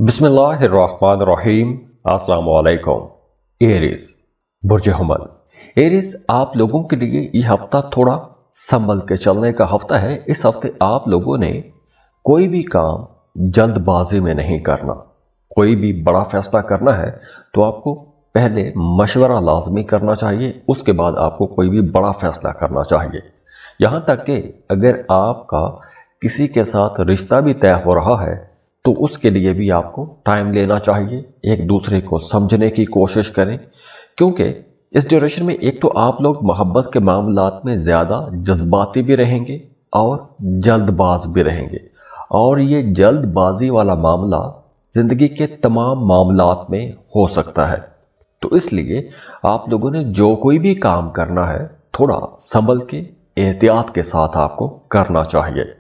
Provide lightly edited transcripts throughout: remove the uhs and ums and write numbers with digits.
बिस्मिल्लाहिर्रहमानिर्रहीम। अस्सलाम वालेकुम। एरिस, बुर्ज हमल। एरिस, आप लोगों के लिए यह हफ्ता थोड़ा संभल के चलने का हफ्ता है। इस हफ्ते आप लोगों ने कोई भी काम जल्दबाजी में नहीं करना। कोई भी बड़ा फैसला करना है तो आपको पहले मशवरा लाजमी करना चाहिए, उसके बाद आपको कोई भी बड़ा फैसला करना चाहिए। यहाँ तक कि अगर आपका किसी के साथ रिश्ता भी तय हो रहा है तो उसके लिए भी आपको टाइम लेना चाहिए, एक दूसरे को समझने की कोशिश करें, क्योंकि इस ड्यूरेशन में एक तो आप लोग मोहब्बत के मामलात में ज़्यादा जज्बाती भी रहेंगे और जल्दबाज भी रहेंगे, और ये जल्दबाजी वाला मामला ज़िंदगी के तमाम मामलात में हो सकता है। तो इसलिए आप लोगों ने जो कोई भी काम करना है थोड़ा संभल के एहतियात के साथ आपको करना चाहिए,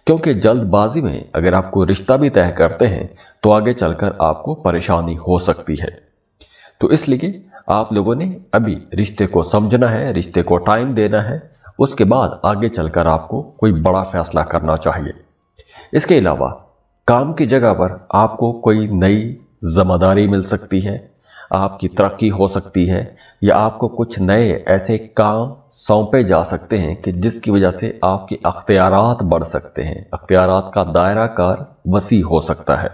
क्योंकि जल्दबाजी में अगर आप कोई रिश्ता भी तय करते हैं तो आगे चलकर आपको परेशानी हो सकती है। तो इसलिए आप लोगों ने अभी रिश्ते को समझना है, रिश्ते को टाइम देना है, उसके बाद आगे चलकर आपको कोई बड़ा फैसला करना चाहिए। इसके अलावा काम की जगह पर आपको कोई नई जिम्मेदारी मिल सकती है, आपकी तरक्की हो सकती है, या आपको कुछ नए ऐसे काम सौंपे जा सकते हैं कि जिसकी वजह से आपके अख्तियारात बढ़ सकते हैं, अख्तियारात का दायरा कार वसी हो सकता है।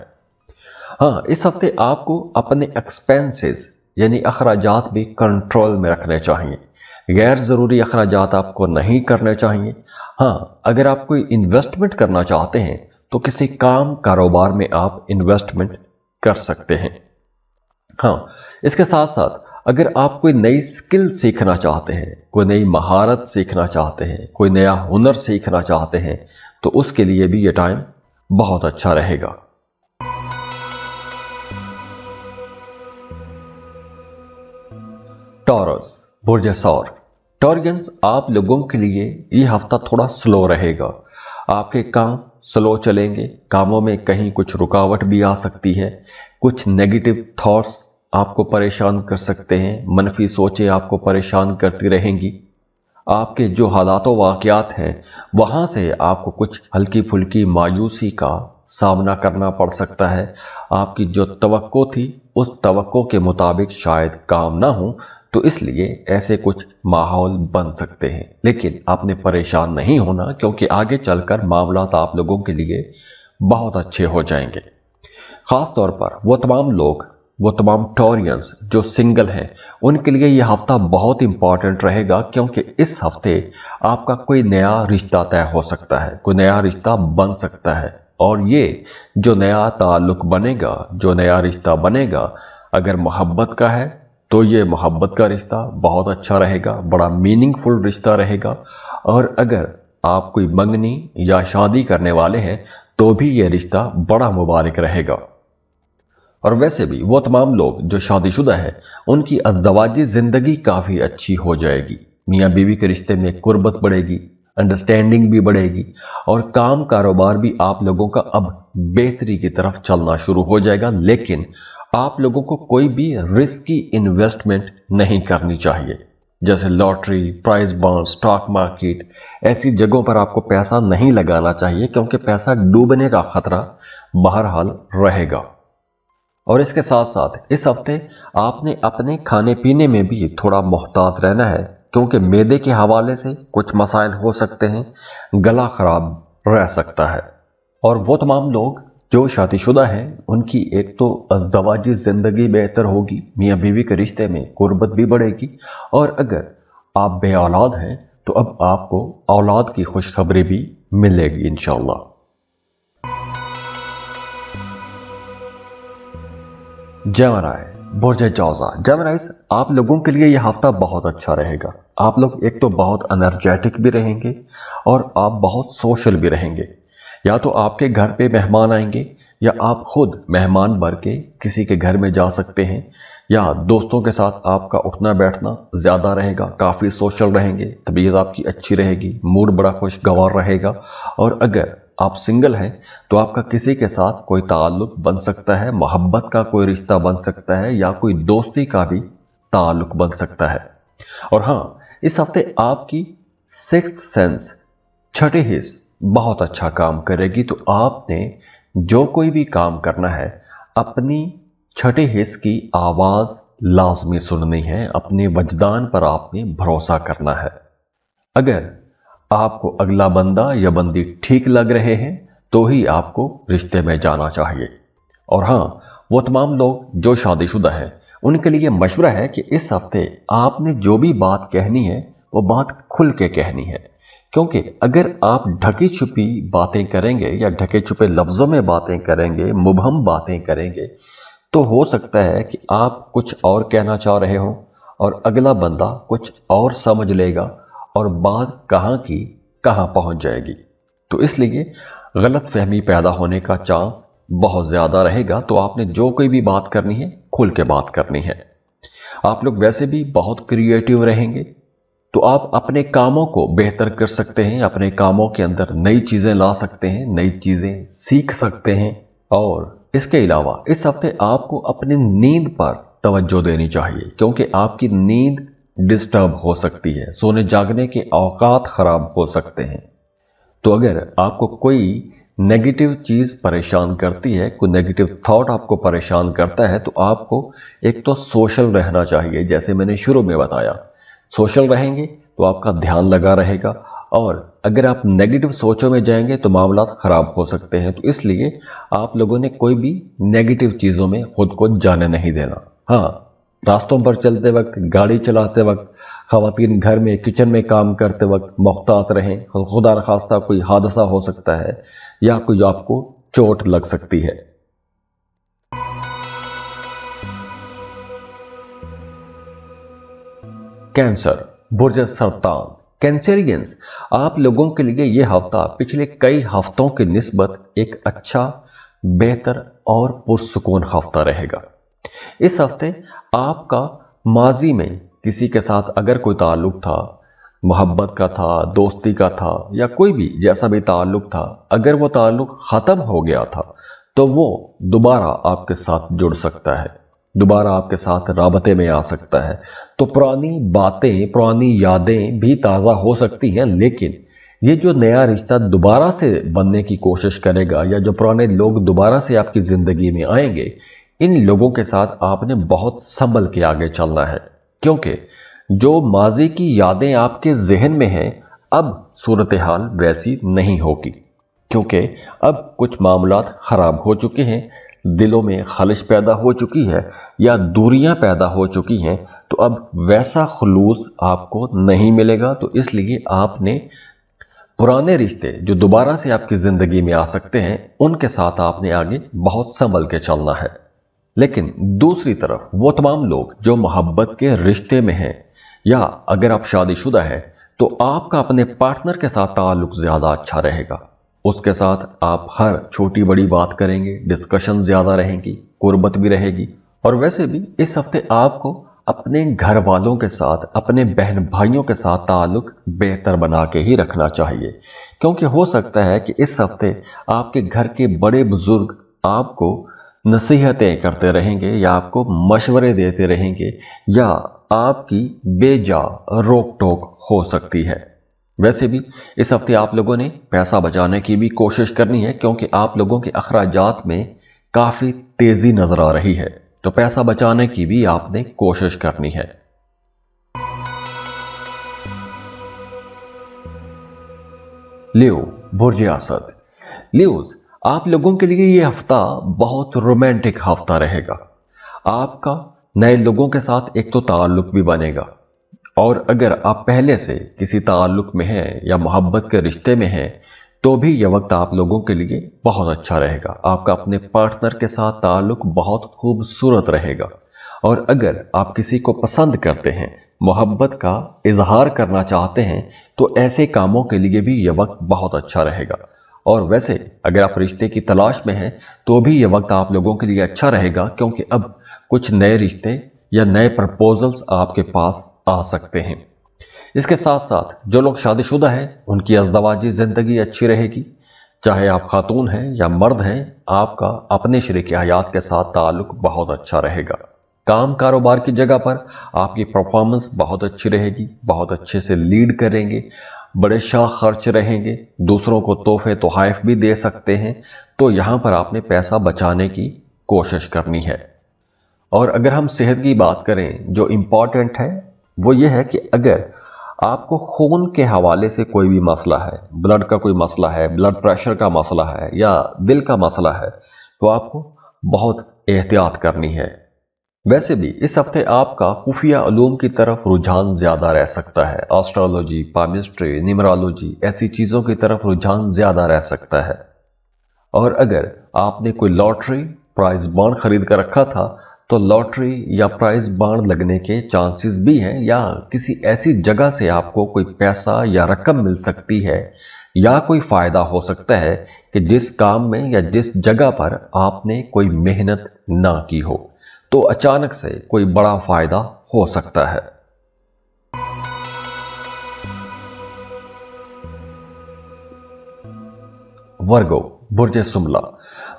हाँ, इस हफ्ते आपको अपने एक्सपेंसेस यानी अखराजात भी कंट्रोल में रखने चाहिए। गैर ज़रूरी अखराजात आपको नहीं करने चाहिए। हाँ, अगर आप कोई इन्वेस्टमेंट करना चाहते हैं तो किसी काम कारोबार में आप इन्वेस्टमेंट कर सकते हैं। हाँ, इसके साथ साथ अगर आप कोई नई स्किल सीखना चाहते हैं, कोई नई महारत सीखना चाहते हैं, कोई नया हुनर सीखना चाहते हैं तो उसके लिए भी ये टाइम बहुत अच्छा रहेगा। टॉरस, बुर्ज सौर। टॉरियंस, आप लोगों के लिए ये हफ्ता थोड़ा स्लो रहेगा। आपके काम स्लो चलेंगे, कामों में कहीं कुछ रुकावट भी आ सकती है, कुछ नेगेटिव थॉट्स आपको परेशान कर सकते हैं, मनफी सोचें आपको परेशान करती रहेंगी। आपके जो हालातों वाक़यात हैं वहाँ से आपको कुछ हल्की फुल्की मायूसी का सामना करना पड़ सकता है। आपकी जो तवक्को थी उस तवक्को के मुताबिक शायद काम ना हो, तो इसलिए ऐसे कुछ माहौल बन सकते हैं। लेकिन आपने परेशान नहीं होना, क्योंकि आगे चलकर मामलात आप लोगों के लिए बहुत अच्छे हो जाएंगे। ख़ास तौर पर वो तमाम टॉरियंस जो सिंगल हैं, उनके लिए यह हफ्ता बहुत इंपॉर्टेंट रहेगा, क्योंकि इस हफ्ते आपका कोई नया रिश्ता तय हो सकता है, कोई नया रिश्ता बन सकता है। और ये जो नया ताल्लुक बनेगा, जो नया रिश्ता बनेगा, अगर मोहब्बत का है तो ये मोहब्बत का रिश्ता बहुत अच्छा रहेगा, बड़ा मीनिंगफुल रिश्ता रहेगा। और अगर आप कोई मंगनी या शादी करने वाले हैं तो भी ये रिश्ता बड़ा मुबारक रहेगा। और वैसे भी वो तमाम लोग जो शादीशुदा हैं उनकी अज़दवाजी ज़िंदगी काफ़ी अच्छी हो जाएगी। मियाँ बीवी के रिश्ते में कुर्बत बढ़ेगी, अंडरस्टैंडिंग भी बढ़ेगी, और काम कारोबार भी आप लोगों का अब बेहतरी की तरफ चलना शुरू हो जाएगा। लेकिन आप लोगों को कोई भी रिस्की इन्वेस्टमेंट नहीं करनी चाहिए, जैसे lottery, prize bond, stock market, ऐसी जगहों पर आपको पैसा नहीं लगाना चाहिए, क्योंकि पैसा डूबने का खतरा बहरहाल रहेगा। और इसके साथ साथ इस हफ्ते आपने अपने खाने पीने में भी थोड़ा मोहतात रहना है, क्योंकि मैदे के हवाले से कुछ मसाइल हो सकते हैं, गला खराब रह सकता है। और वो तमाम लोग जो शादीशुदा हैं उनकी एक तो अज़दवाजी ज़िंदगी बेहतर होगी, मियाँ बीवी के रिश्ते में कुर्बत भी बढ़ेगी, और अगर आप बे औलाद हैं तो अब आपको औलाद की खुशखबरी भी मिलेगी इंशाअल्लाह। जेमिनी, बुर्ज जौज़ा। जेमिनीज़, आप लोगों के लिए यह हफ्ता बहुत अच्छा रहेगा। आप लोग एक तो बहुत एनर्जेटिक भी रहेंगे और आप बहुत सोशल भी रहेंगे। या तो आपके घर पे मेहमान आएंगे, या आप खुद मेहमान बन के किसी के घर में जा सकते हैं, या दोस्तों के साथ आपका उठना बैठना ज़्यादा रहेगा, काफ़ी सोशल रहेंगे, तबीयत आपकी अच्छी रहेगी, मूड बड़ा खुशगवार रहेगा। और अगर आप सिंगल हैं तो आपका किसी के साथ कोई ताल्लुक बन सकता है, मोहब्बत का कोई रिश्ता बन सकता है, या कोई दोस्ती का भी ताल्लुक बन सकता है। और हाँ, इस हफ्ते आपकी सिक्स्थ सेंस, छठे हिस्स बहुत अच्छा काम करेगी। तो आपने जो कोई भी काम करना है अपनी छठे हिस्स की आवाज लाजमी सुननी है, अपने वजदान पर आपने भरोसा करना है। अगर आपको अगला बंदा या बंदी ठीक लग रहे हैं तो ही आपको रिश्ते में जाना चाहिए। और हाँ, वो तमाम लोग जो शादीशुदा हैं उनके लिए मशवरा है कि इस हफ्ते आपने जो भी बात कहनी है वो बात खुल के कहनी है, क्योंकि अगर आप ढकी छुपी बातें करेंगे या ढके छुपे लफ्जों में बातें करेंगे, मुबहम बातें करेंगे, तो हो सकता है कि आप कुछ और कहना चाह रहे हो और अगला बंदा कुछ और समझ लेगा और बात कहाँ की कहाँ पहुंच जाएगी। तो इसलिए गलत फहमी पैदा होने का चांस बहुत ज्यादा रहेगा। तो आपने जो कोई भी बात करनी है खुल के बात करनी है। आप लोग वैसे भी बहुत क्रिएटिव रहेंगे, तो आप अपने कामों को बेहतर कर सकते हैं, अपने कामों के अंदर नई चीजें ला सकते हैं, नई चीजें सीख सकते हैं। और इसके अलावा इस हफ्ते आपको अपनी नींद पर तवज्जो देनी चाहिए, क्योंकि आपकी नींद डिस्टर्ब हो सकती है, सोने जागने के औकात खराब हो सकते हैं। तो अगर आपको कोई नेगेटिव चीज परेशान करती है, कोई नेगेटिव थॉट आपको परेशान करता है, तो आपको एक तो सोशल रहना चाहिए। जैसे मैंने शुरू में बताया, सोशल रहेंगे तो आपका ध्यान लगा रहेगा, और अगर आप नेगेटिव सोचों में जाएंगे तो मामला खराब हो सकते हैं। तो इसलिए आप लोगों ने कोई भी नेगेटिव चीजों में खुद को जाने नहीं देना। हाँ, रास्तों पर चलते वक्त, गाड़ी चलाते वक्त, खवातीन घर में किचन में काम करते वक्त मुहतात रहें। खुदा न खास्ता कोई हादसा हो सकता है या कोई आपको चोट लग सकती है। कैंसर, बुर्ज सरतान, कैंसरियंस, आप लोगों के लिए यह हफ्ता पिछले कई हफ्तों की निस्बत एक अच्छा, बेहतर और पुरसुकून हफ्ता रहेगा। इस हफ्ते आपका माजी में किसी के साथ अगर कोई ताल्लुक था, मोहब्बत का था, दोस्ती का था, या कोई भी जैसा भी ताल्लुक था, अगर वो ताल्लुक खत्म हो गया था तो वो दोबारा आपके साथ जुड़ सकता है, दोबारा आपके साथ राबते में आ सकता है। तो पुरानी बातें, पुरानी यादें भी ताज़ा हो सकती हैं, लेकिन ये जो नया रिश्ता दोबारा से बनने की कोशिश करेगा, या जो पुराने लोग दोबारा से आपकी जिंदगी में आएंगे, इन लोगों के साथ आपने बहुत संभल के आगे चलना है, क्योंकि जो माजी की यादें आपके जहन में हैं, अब सूरत हाल वैसी नहीं होगी, क्योंकि अब कुछ मामलात खराब हो चुके हैं, दिलों में खलिश पैदा हो चुकी है या दूरियां पैदा हो चुकी हैं। तो अब वैसा खुलूस आपको नहीं मिलेगा। तो इसलिए आपने पुराने रिश्ते जो दोबारा से आपकी जिंदगी में आ सकते हैं, उनके साथ आपने आगे बहुत संभल के चलना है। लेकिन दूसरी तरफ वो तमाम लोग जो मोहब्बत के रिश्ते में हैं, या अगर आप शादीशुदा हैं, तो आपका अपने पार्टनर के साथ ताल्लुक ज्यादा अच्छा रहेगा। उसके साथ आप हर छोटी बड़ी बात करेंगे, डिस्कशन ज्यादा रहेंगी, कुर्बत भी रहेगी। और वैसे भी इस हफ्ते आपको अपने घर वालों के साथ, अपने बहन भाइयों के साथ ताल्लुक बेहतर बना के ही रखना चाहिए, क्योंकि हो सकता है कि इस हफ्ते आपके घर के बड़े बुजुर्ग आपको नसीहतें करते रहेंगे, या आपको मशवरे देते रहेंगे, या आपकी बेजा रोक टोक हो सकती है। वैसे भी इस हफ्ते आप लोगों ने पैसा बचाने की भी कोशिश करनी है, क्योंकि आप लोगों के अखराजात में काफी तेजी नजर आ रही है। तो पैसा बचाने की भी आपने कोशिश करनी है। लियो, बुर्ज असद, लियोज, आप लोगों के लिए यह हफ्ता बहुत रोमांटिक हफ्ता रहेगा। आपका नए लोगों के साथ एक तो ताल्लुक भी बनेगा, और अगर आप पहले से किसी ताल्लुक में हैं या मोहब्बत के रिश्ते में हैं, तो भी यह वक्त आप लोगों के लिए बहुत अच्छा रहेगा। आपका अपने पार्टनर के साथ ताल्लुक बहुत खूबसूरत रहेगा। और अगर आप किसी को पसंद करते हैं, मोहब्बत का इजहार करना चाहते हैं, तो ऐसे कामों के लिए भी यह वक्त बहुत अच्छा रहेगा। और वैसे अगर आप रिश्ते की तलाश में हैं, तो भी यह वक्त आप लोगों के लिए अच्छा रहेगा, क्योंकि अब कुछ नए रिश्ते या नए प्रपोजल्स आपके पास आ सकते हैं। इसके साथ साथ जो लोग शादीशुदा हैं, उनकी अज़दवाजी जिंदगी अच्छी रहेगी। चाहे आप खातून हैं या मर्द हैं, आपका अपने शरीक हयात के साथ ताल्लुक बहुत अच्छा रहेगा। काम कारोबार की जगह पर आपकी परफॉर्मेंस बहुत अच्छी रहेगी, बहुत अच्छे से लीड करेंगे, बड़े शाह खर्च रहेंगे, दूसरों को तोहफे तोहाइफ भी दे सकते हैं। तो यहाँ पर आपने पैसा बचाने की कोशिश करनी है। और अगर हम सेहत की बात करें, जो इम्पॉर्टेंट है वो ये है कि अगर आपको खून के हवाले से कोई भी मसला है, ब्लड का कोई मसला है, ब्लड प्रेशर का मसला है या दिल का मसला है, तो आपको बहुत एहतियात करनी है। वैसे भी इस हफ्ते आपका खुफिया उलूम की तरफ रुझान ज्यादा रह सकता है। एस्ट्रोलॉजी, पामिस्ट्री, न्यूमरोलॉजी, ऐसी चीजों की तरफ रुझान ज्यादा रह सकता है। और अगर आपने कोई लॉटरी प्राइज बॉन्ड खरीद कर रखा था, तो लॉटरी या प्राइज बॉन्ड लगने के चांसेस भी हैं, या किसी ऐसी जगह से आपको कोई पैसा या रकम मिल सकती है, या कोई फायदा हो सकता है कि जिस काम में या जिस जगह पर आपने कोई मेहनत ना की हो, तो अचानक से कोई बड़ा फायदा हो सकता है। वर्गो, बुर्ज सुमला।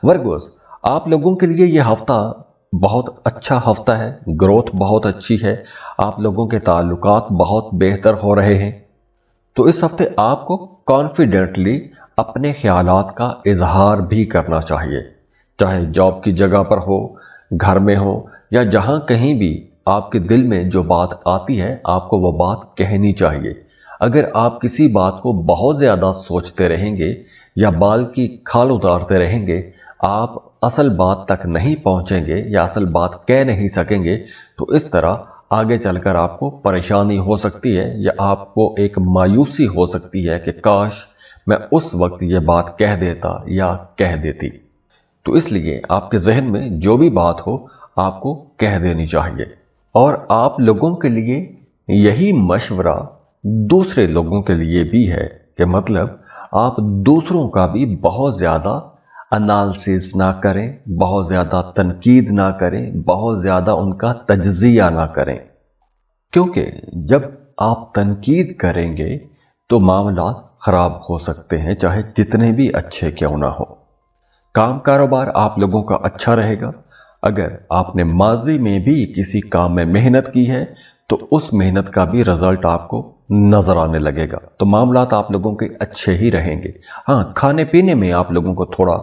वर्गोस, आप लोगों के लिए यह हफ्ता बहुत अच्छा हफ्ता है। ग्रोथ बहुत अच्छी है, आप लोगों के ताल्लुकात बहुत बेहतर हो रहे हैं। तो इस हफ्ते आपको कॉन्फिडेंटली अपने ख्यालात का इजहार भी करना चाहिए, चाहे जॉब की जगह पर हो, घर में हो, या जहां कहीं भी आपके दिल में जो बात आती है आपको वो बात कहनी चाहिए। अगर आप किसी बात को बहुत ज़्यादा सोचते रहेंगे या बाल की खाल उतारते रहेंगे, आप असल बात तक नहीं पहुंचेंगे या असल बात कह नहीं सकेंगे, तो इस तरह आगे चलकर आपको परेशानी हो सकती है या आपको एक मायूसी हो सकती है कि काश मैं उस वक्त ये बात कह देता या कह देती। तो इसलिए आपके जहन में जो भी बात हो आपको कह देनी चाहिए। और आप लोगों के लिए यही मशवरा दूसरे लोगों के लिए भी है कि मतलब आप दूसरों का भी बहुत ज़्यादा एनालिसिस ना करें, बहुत ज़्यादा तनकीद ना करें, बहुत ज़्यादा उनका तज्जिया ना करें, क्योंकि जब आप तनकीद करेंगे तो मामला ख़राब हो सकते हैं, चाहे जितने भी अच्छे क्यों ना हो। काम कारोबार आप लोगों का अच्छा रहेगा। अगर आपने माजी में भी किसी काम में मेहनत की है तो उस मेहनत का भी रिजल्ट आपको नजर आने लगेगा, तो मामलात आप लोगों के अच्छे ही रहेंगे। हाँ, खाने पीने में आप लोगों को थोड़ा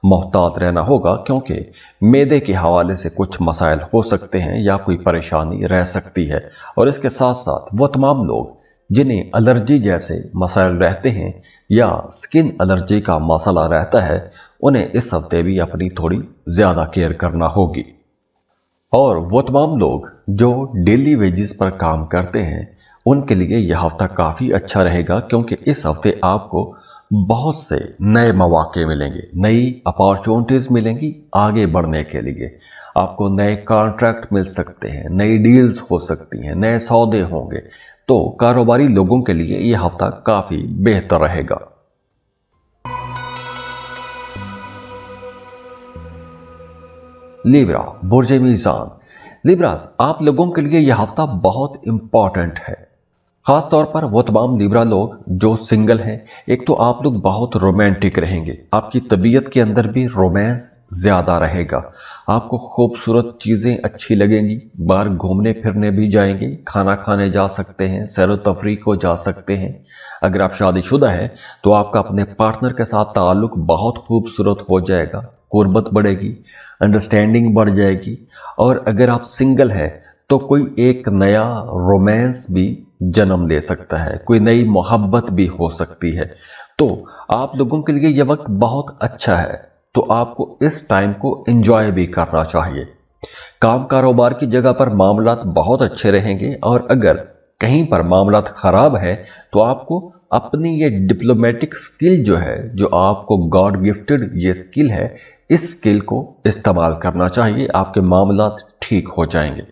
मोहतात रहना होगा, क्योंकि मैदे के हवाले से कुछ मसाइल हो सकते हैं या कोई परेशानी रह सकती है। और इसके साथ साथ वो तमाम लोग जिन्हें एलर्जी जैसे मसाइल रहते हैं या स्किन एलर्जी का मसला रहता है, उन्हें इस हफ्ते भी अपनी थोड़ी ज़्यादा केयर करना होगी। और वो तमाम लोग जो डेली वेजेस पर काम करते हैं, उनके लिए यह हफ्ता काफ़ी अच्छा रहेगा, क्योंकि इस हफ्ते आपको बहुत से नए मौके मिलेंगे, नई अपॉर्चुनिटीज़ मिलेंगी आगे बढ़ने के लिए। आपको नए कॉन्ट्रैक्ट मिल सकते हैं, नई डील्स हो सकती हैं, नए सौदे होंगे। तो कारोबारी लोगों के लिए यह हफ्ता काफ़ी बेहतर रहेगा। लिब्रा, बुर्ज मीज़ान। लिब्रास, आप लोगों के लिए यह हफ्ता बहुत इंपॉर्टेंट है, खास तौर पर वो तमाम लिब्रा लोग जो सिंगल हैं। एक तो आप लोग बहुत रोमांटिक रहेंगे, आपकी तबीयत के अंदर भी रोमांस ज़्यादा रहेगा, आपको खूबसूरत चीज़ें अच्छी लगेंगी, बाहर घूमने फिरने भी जाएंगे, खाना खाने जा सकते हैं, सैर व तफरीह को जा सकते हैं। अगर आप शादीशुदा हैं तो आपका अपने पार्टनर के साथ ताल्लुक बहुत खूबसूरत हो जाएगा, कुर्बत बढ़ेगी, अंडरस्टैंडिंग बढ़ जाएगी। और अगर आप सिंगल हैं तो कोई एक नया रोमांस भी जन्म ले सकता है, कोई नई मोहब्बत भी हो सकती है। तो आप लोगों के लिए यह वक्त बहुत अच्छा है, तो आपको इस टाइम को एंजॉय भी करना चाहिए। काम कारोबार की जगह पर मामलात बहुत अच्छे रहेंगे, और अगर कहीं पर मामलात खराब है तो आपको अपनी ये डिप्लोमेटिक स्किल जो है, जो आपको गॉड गिफ्टेड ये स्किल है, इस स्किल को इस्तेमाल करना चाहिए, आपके मामलात ठीक हो जाएंगे।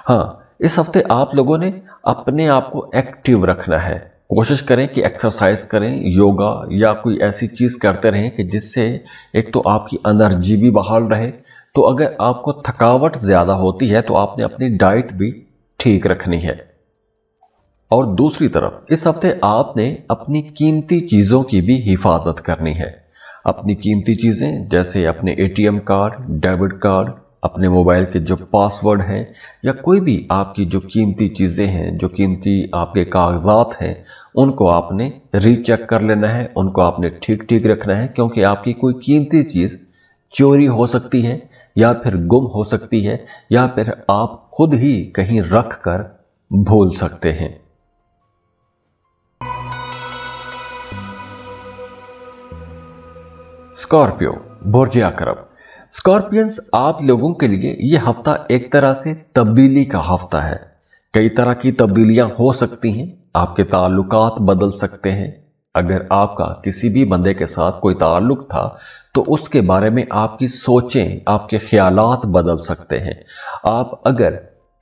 हाँ, इस हफ्ते आप लोगों ने अपने आप को एक्टिव रखना है। कोशिश करें कि एक्सरसाइज करें, योगा या कोई ऐसी चीज़ करते रहें कि जिससे एक तो आपकी एनर्जी भी बहाल रहे। तो अगर आपको थकावट ज़्यादा होती है तो आपने अपनी डाइट भी ठीक रखनी है। और दूसरी तरफ इस हफ्ते आपने अपनी कीमती चीज़ों की भी हिफाजत करनी है। अपनी कीमती चीज़ें जैसे अपने एटीएम कार्ड, डेबिट कार्ड, अपने मोबाइल के जो पासवर्ड हैं, या कोई भी आपकी जो कीमती चीज़ें हैं, जो कीमती आपके कागजात हैं, उनको आपने रीचेक कर लेना है, उनको आपने ठीक ठीक रखना है, क्योंकि आपकी कोई कीमती चीज़ चोरी हो सकती है या फिर गुम हो सकती है, या फिर आप खुद ही कहीं रख कर भूल सकते हैं। स्कॉर्पियो, बुर्ज अकरब। स्कॉर्पियंस, आप लोगों के लिए यह हफ्ता एक तरह से तब्दीली का हफ्ता है। कई तरह की तब्दीलियां हो सकती हैं। आपके ताल्लुकात बदल सकते हैं। अगर आपका किसी भी बंदे के साथ कोई ताल्लुक था तो उसके बारे में आपकी सोचें, आपके ख्यालात बदल सकते हैं। आप अगर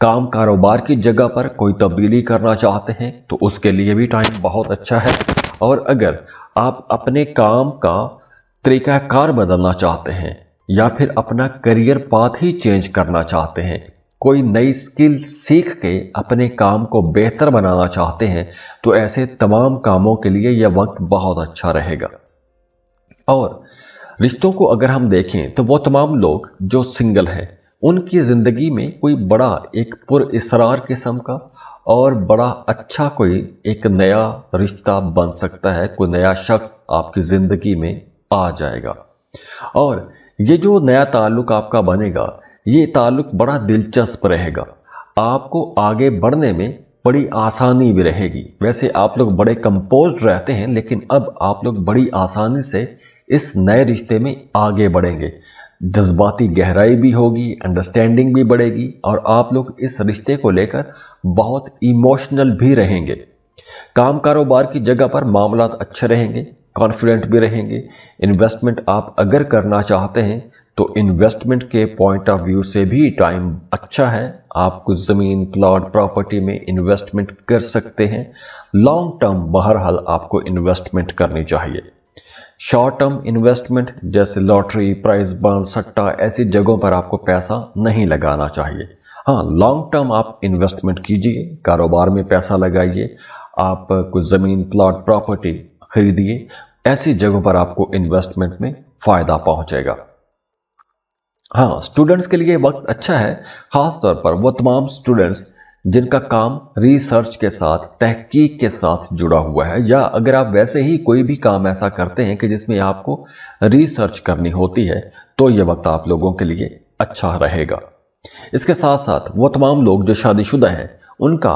काम कारोबार की जगह पर कोई तब्दीली करना चाहते हैं तो उसके लिए भी टाइम बहुत अच्छा है। और अगर आप अपने काम का तरीकाकार बदलना चाहते हैं या फिर अपना करियर पाथ ही चेंज करना चाहते हैं, कोई नई स्किल सीख के अपने काम को बेहतर बनाना चाहते हैं, तो ऐसे तमाम कामों के लिए यह वक्त बहुत अच्छा रहेगा। और रिश्तों को अगर हम देखें तो वो तमाम लोग जो सिंगल हैं, उनकी ज़िंदगी में कोई बड़ा एक पुरअसरार किस्म का और बड़ा अच्छा कोई एक नया रिश्ता बन सकता है। कोई नया शख्स आपकी ज़िंदगी में आ जाएगा और ये जो नया ताल्लुक आपका बनेगा, ये ताल्लुक बड़ा दिलचस्प रहेगा। आपको आगे बढ़ने में बड़ी आसानी भी रहेगी। वैसे आप लोग बड़े कंपोज्ड रहते हैं, लेकिन अब आप लोग बड़ी आसानी से इस नए रिश्ते में आगे बढ़ेंगे। जज्बाती गहराई भी होगी, अंडरस्टैंडिंग भी बढ़ेगी और आप लोग इस रिश्ते को लेकर बहुत इमोशनल भी रहेंगे। काम कारोबार की जगह पर मामलात अच्छे रहेंगे, कॉन्फिडेंट भी रहेंगे। इन्वेस्टमेंट आप अगर करना चाहते हैं तो इन्वेस्टमेंट के पॉइंट ऑफ व्यू से भी टाइम अच्छा है। आप कुछ ज़मीन, प्लॉट, प्रॉपर्टी में इन्वेस्टमेंट कर सकते हैं। लॉन्ग टर्म बहरहाल आपको इन्वेस्टमेंट करनी चाहिए। शॉर्ट टर्म इन्वेस्टमेंट जैसे लॉटरी, प्राइज बॉन्ड, सट्टा, ऐसी जगहों पर आपको पैसा नहीं लगाना चाहिए। हाँ, लॉन्ग टर्म आप इन्वेस्टमेंट कीजिए, कारोबार में पैसा लगाइए, आप कुछ ज़मीन, प्लॉट, प्रॉपर्टी खरीदिए। ऐसी जगहों पर आपको इन्वेस्टमेंट में फ़ायदा पहुंचेगा। हाँ, स्टूडेंट्स के लिए वक्त अच्छा है, ख़ास तौर पर वो तमाम स्टूडेंट्स जिनका काम रिसर्च के साथ, तहकीक के साथ जुड़ा हुआ है, या अगर आप वैसे ही कोई भी काम ऐसा करते हैं कि जिसमें आपको रिसर्च करनी होती है, तो ये वक्त आप लोगों के लिए अच्छा रहेगा। इसके साथ साथ वो तमाम लोग जो शादीशुदा हैं, उनका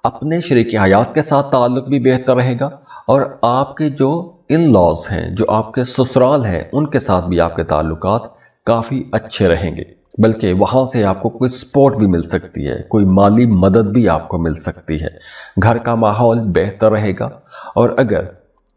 अपने शरीक हयात के साथ ताल्लुक भी बेहतर रहेगा और आपके जो इन लॉज हैं, जो आपके ससुराल हैं, उनके साथ भी आपके ताल्लुकात काफ़ी अच्छे रहेंगे। बल्कि वहाँ से आपको कोई सपोर्ट भी मिल सकती है, कोई माली मदद भी आपको मिल सकती है। घर का माहौल बेहतर रहेगा। और अगर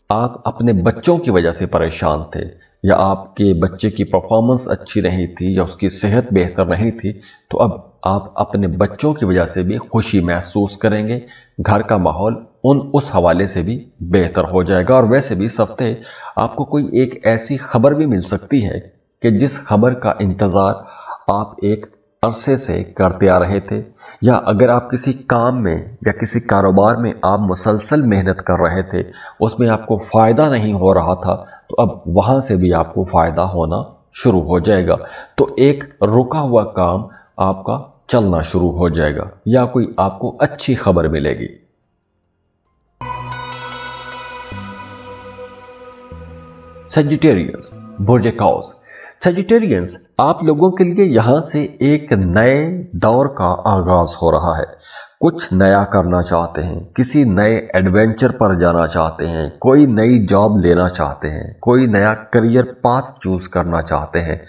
आप अपने बच्चों की वजह से परेशान थे, या आपके बच्चे की परफॉर्मेंस अच्छी नहीं थी, या उसकी सेहत बेहतर नहीं थी, तो अब आप अपने बच्चों की वजह से भी खुशी महसूस करेंगे। घर का माहौल उस हवाले से भी बेहतर हो जाएगा। और वैसे भी इस हफ्ते आपको कोई एक ऐसी खबर भी मिल सकती है कि जिस खबर का इंतज़ार आप एक अरसे से करते आ रहे थे, या अगर आप किसी काम में या किसी कारोबार में आप मुसलसल मेहनत कर रहे थे, उसमें आपको फ़ायदा नहीं हो रहा था, तो अब वहाँ से भी आपको फ़ायदा होना शुरू हो जाएगा। तो एक रुका हुआ काम आपका चलना शुरू हो जाएगा, या कोई आपको अच्छी खबर मिलेगी। सजिटेरियस, बुर्ज कौस। सजिटेरियंस, आप लोगों के लिए यहाँ से एक नए दौर का आगाज हो रहा है। कुछ नया करना चाहते हैं, किसी नए एडवेंचर पर जाना चाहते हैं, कोई नई जॉब लेना चाहते हैं, कोई नया करियर पाथ चूज करना चाहते हैं,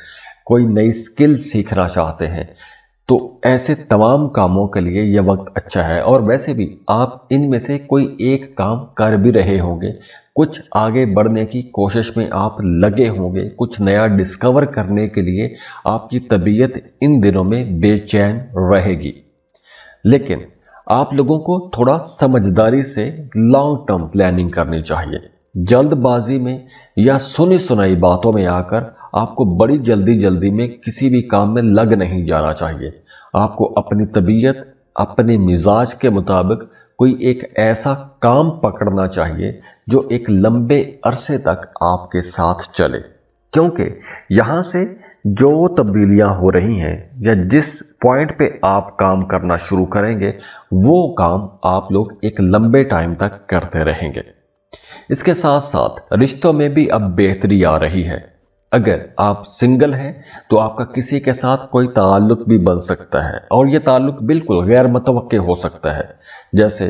कोई नई स्किल सीखना चाहते हैं। तो ऐसे तमाम कामों के लिए यह वक्त अच्छा है। और वैसे भी आप इनमें से कोई एक काम कर भी रहे होंगे, कुछ आगे बढ़ने की कोशिश में आप लगे होंगे, कुछ नया डिस्कवर करने के लिए आपकी तबीयत इन दिनों में बेचैन रहेगी। लेकिन आप लोगों को थोड़ा समझदारी से लॉन्ग टर्म प्लानिंग करनी चाहिए। जल्दबाजी में या सुनी सुनाई बातों में आकर आपको बड़ी जल्दी में किसी भी काम में लग नहीं जाना चाहिए। आपको अपनी तबीयत, अपने मिजाज के मुताबिक कोई एक ऐसा काम पकड़ना चाहिए जो एक लंबे अरसे तक आपके साथ चले, क्योंकि यहाँ से जो तब्दीलियां हो रही हैं या जिस पॉइंट पे आप काम करना शुरू करेंगे, वो काम आप लोग एक लंबे टाइम तक करते रहेंगे। इसके साथ साथ रिश्तों में भी अब बेहतरी आ रही है। अगर आप सिंगल हैं तो आपका किसी के साथ कोई ताल्लुक भी बन सकता है और ये ताल्लुक बिल्कुल गैर मुतवक्के हो सकता है। जैसे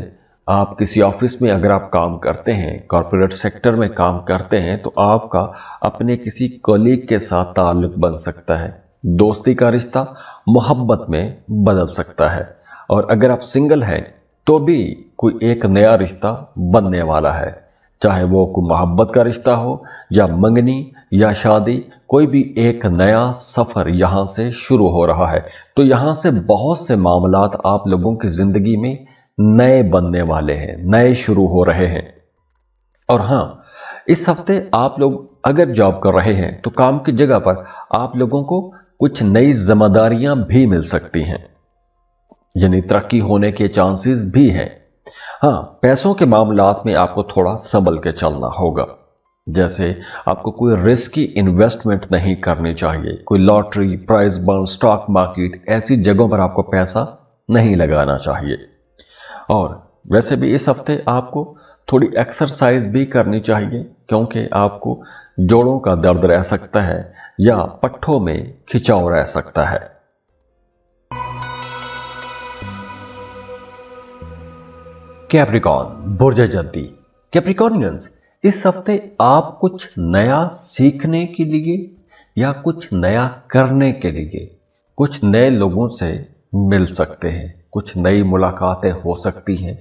आप किसी ऑफिस में अगर आप काम करते हैं, कॉरपोरेट सेक्टर में काम करते हैं, तो आपका अपने किसी कलीग के साथ ताल्लुक बन सकता है। दोस्ती का रिश्ता मोहब्बत में बदल सकता है। और अगर आप सिंगल हैं तो भी कोई एक नया रिश्ता बनने वाला है, चाहे वो कोई मोहब्बत का रिश्ता हो या मंगनी या शादी, कोई भी एक नया सफर यहां से शुरू हो रहा है। तो यहां से बहुत से मामलात आप लोगों की जिंदगी में नए बनने वाले हैं, नए शुरू हो रहे हैं। और हां, इस हफ्ते आप लोग अगर जॉब कर रहे हैं तो काम की जगह पर आप लोगों को कुछ नई जिम्मेदारियां भी मिल सकती हैं, यानी तरक्की होने के चांसेस भी हैं। हाँ, पैसों के मामलात में आपको थोड़ा संभल के चलना होगा। जैसे आपको कोई रिस्की इन्वेस्टमेंट नहीं करनी चाहिए, कोई lottery, prize bond, stock market, ऐसी जगहों पर आपको पैसा नहीं लगाना चाहिए। और वैसे भी इस हफ्ते आपको थोड़ी एक्सरसाइज भी करनी चाहिए, क्योंकि आपको जोड़ों का दर्द रह सकता है या पट्ठों में खिंचाव रह सकता है। कैप्रिकॉर्न, बुर्ज जद्दी। कैप्रिकॉर्नियंस, इस हफ्ते आप कुछ नया सीखने के लिए या कुछ नया करने के लिए कुछ नए लोगों से मिल सकते हैं, कुछ नई मुलाकातें हो सकती हैं।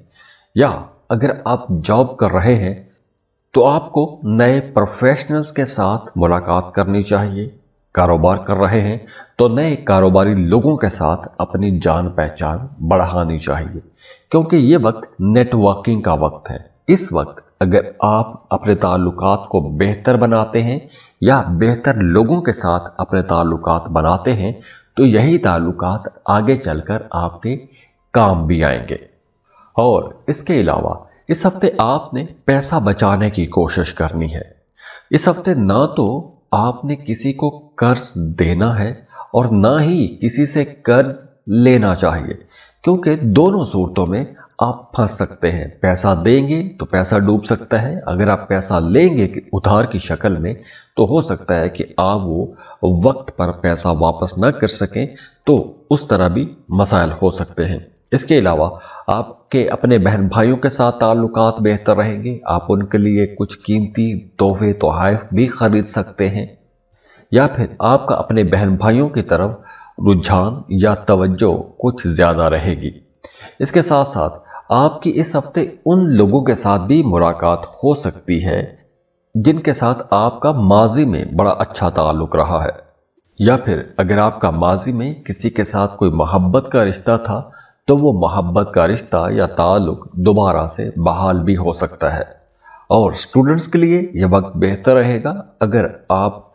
या अगर आप जॉब कर रहे हैं तो आपको नए प्रोफेशनल्स के साथ मुलाकात करनी चाहिए। कारोबार कर रहे हैं तो नए कारोबारी लोगों के साथ अपनी जान पहचान बढ़ानी चाहिए, क्योंकि ये वक्त नेटवर्किंग का वक्त है। इस वक्त अगर आप अपने ताल्लुकात को बेहतर बनाते हैं या बेहतर लोगों के साथ अपने ताल्लुकात बनाते हैं तो यही ताल्लुकात आगे चलकर आपके काम भी आएंगे। और इसके अलावा इस हफ्ते आपने पैसा बचाने की कोशिश करनी है। इस हफ्ते ना तो आपने किसी को कर्ज देना है और ना ही किसी से कर्ज लेना चाहिए, क्योंकि दोनों सूरतों में आप फंस सकते हैं। पैसा देंगे तो पैसा डूब सकता है, अगर आप पैसा लेंगे उधार की शक्ल में तो हो सकता है कि आप वो वक्त पर पैसा वापस न कर सकें, तो उस तरह भी मसाइल हो सकते हैं। इसके अलावा आपके अपने बहन भाइयों के साथ ताल्लुकात बेहतर रहेंगे। आप उनके लिए कुछ कीमती तोहफे तोहफे भी खरीद सकते हैं, या फिर आपका अपने बहन भाइयों की तरफ रुझान या तवज्जो कुछ ज्यादा रहेगी। इसके साथ साथ आपकी इस हफ्ते उन लोगों के साथ भी मुलाकात हो सकती है जिनके साथ आपका माजी में बड़ा अच्छा ताल्लुक रहा है, या फिर अगर आपका माजी में किसी के साथ कोई मोहब्बत का रिश्ता था तो वो मोहब्बत का रिश्ता या ताल्लुक दोबारा से बहाल भी हो सकता है। और स्टूडेंट्स के लिए यह वक्त बेहतर रहेगा। अगर आप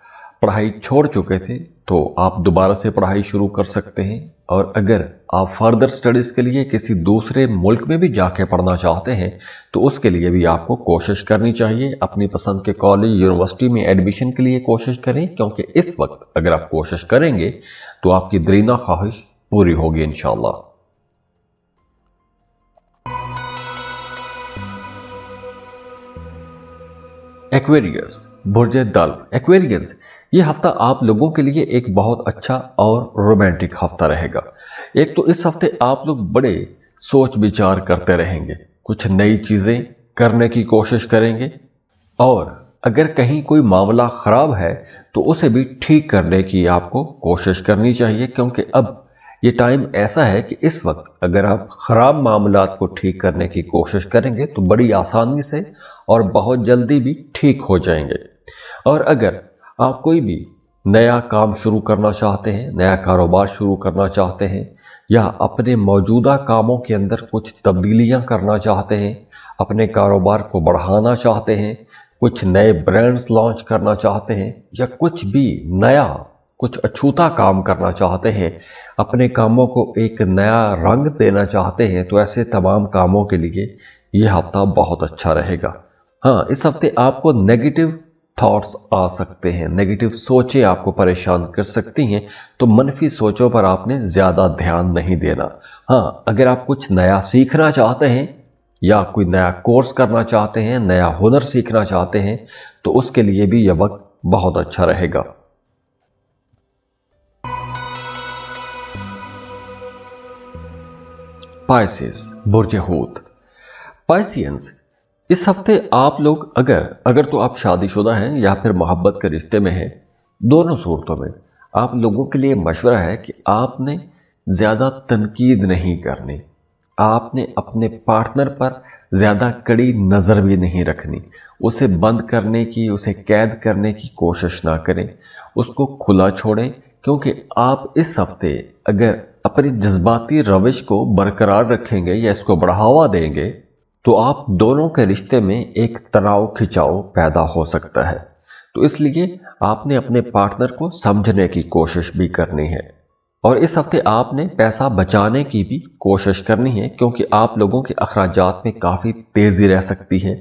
पढ़ाई छोड़ चुके थे तो आप दोबारा से पढ़ाई शुरू कर सकते हैं, और अगर आप फर्दर स्टडीज के लिए किसी दूसरे मुल्क में भी जाके पढ़ना चाहते हैं तो उसके लिए भी आपको कोशिश करनी चाहिए। अपनी पसंद के कॉलेज यूनिवर्सिटी में एडमिशन के लिए कोशिश करें, क्योंकि इस वक्त अगर आप कोशिश करेंगे तो आपकी दरीना ख्वाहिश पूरी होगी इंशाअल्लाह। एक्वेरियस, बुर्ज दल्व। एक्वेरियंस, ये हफ्ता आप लोगों के लिए एक बहुत अच्छा और रोमांटिक हफ्ता रहेगा। एक तो इस हफ्ते आप लोग बड़े सोच विचार करते रहेंगे, कुछ नई चीजें करने की कोशिश करेंगे, और अगर कहीं कोई मामला खराब है तो उसे भी ठीक करने की आपको कोशिश करनी चाहिए, क्योंकि अब ये टाइम ऐसा है कि इस वक्त अगर आप खराब मामलात को ठीक करने की कोशिश करेंगे तो बड़ी आसानी से और बहुत जल्दी भी ठीक हो जाएंगे। और अगर आप कोई भी नया काम शुरू करना चाहते हैं, नया कारोबार शुरू करना चाहते हैं, या अपने मौजूदा कामों के अंदर कुछ तब्दीलियां करना चाहते हैं, अपने कारोबार को बढ़ाना चाहते हैं, कुछ नए ब्रांड्स लॉन्च करना चाहते हैं, या कुछ भी नया कुछ अछूता काम करना चाहते हैं, अपने कामों को एक नया रंग देना चाहते हैं, तो ऐसे तमाम कामों के लिए यह हफ्ता बहुत अच्छा रहेगा। हाँ, इस हफ्ते आपको नेगेटिव थॉट्स आ सकते हैं, नेगेटिव सोचें आपको परेशान कर सकती हैं, तो मनफी सोचों पर आपने ज्यादा ध्यान नहीं देना। हाँ, अगर आप कुछ नया सीखना चाहते हैं या कोई नया कोर्स करना चाहते हैं, नया हुनर सीखना चाहते हैं, तो उसके लिए भी यह वक्त बहुत अच्छा रहेगा। पाइसेस, बुर्ज हूत। पाइसियंस, इस हफ्ते आप लोग अगर तो आप शादीशुदा हैं या फिर मोहब्बत के रिश्ते में हैं, दोनों सूरतों में आप लोगों के लिए मशवरा है कि आपने ज्यादा तनकीद नहीं करनी, आपने अपने पार्टनर पर ज्यादा कड़ी नजर भी नहीं रखनी, उसे बंद करने की, उसे कैद करने की कोशिश ना करें, उसको खुला छोड़ें, क्योंकि आप इस हफ्ते अगर अपनी जज्बाती रविश को बरकरार रखेंगे या इसको बढ़ावा देंगे तो आप दोनों के रिश्ते में एक तनाव खिंचाव पैदा हो सकता है। तो इसलिए आपने अपने पार्टनर को समझने की कोशिश भी करनी है। और इस हफ्ते आपने पैसा बचाने की भी कोशिश करनी है, क्योंकि आप लोगों के अखराजात में काफ़ी तेज़ी रह सकती है,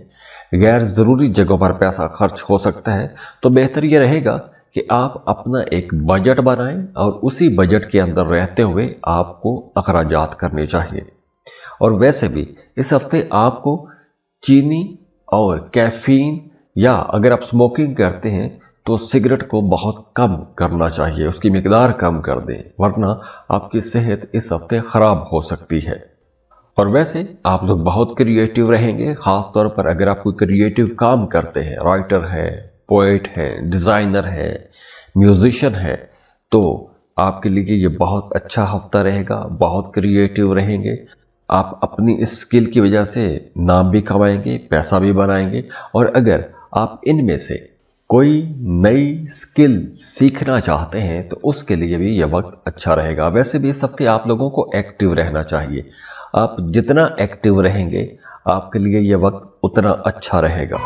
गैर ज़रूरी जगहों पर पैसा खर्च हो सकता है। तो बेहतर यह रहेगा कि आप अपना एक बजट बनाएं और उसी बजट के अंदर रहते हुए आपको अखराजात करने चाहिए। और वैसे भी इस हफ्ते आपको चीनी और कैफीन या अगर आप स्मोकिंग करते हैं तो सिगरेट को बहुत कम करना चाहिए, उसकी मिकदार कम कर दें, वरना आपकी सेहत इस हफ्ते खराब हो सकती है। और वैसे आप लोग बहुत क्रिएटिव रहेंगे, खास तौर पर अगर आप कोई क्रिएटिव काम करते हैं, राइटर है, पोएट है, डिज़ाइनर है, म्यूजिशियन है, तो आपके लिए ये बहुत अच्छा हफ्ता रहेगा, बहुत क्रिएटिव रहेंगे। आप अपनी इस स्किल की वजह से नाम भी कमाएंगे, पैसा भी बनाएंगे। और अगर आप इनमें से कोई नई स्किल सीखना चाहते हैं तो उसके लिए भी यह वक्त अच्छा रहेगा। वैसे भी इस हफ्ते आप लोगों को एक्टिव रहना चाहिए, आप जितना एक्टिव रहेंगे आपके लिए यह वक्त उतना अच्छा रहेगा।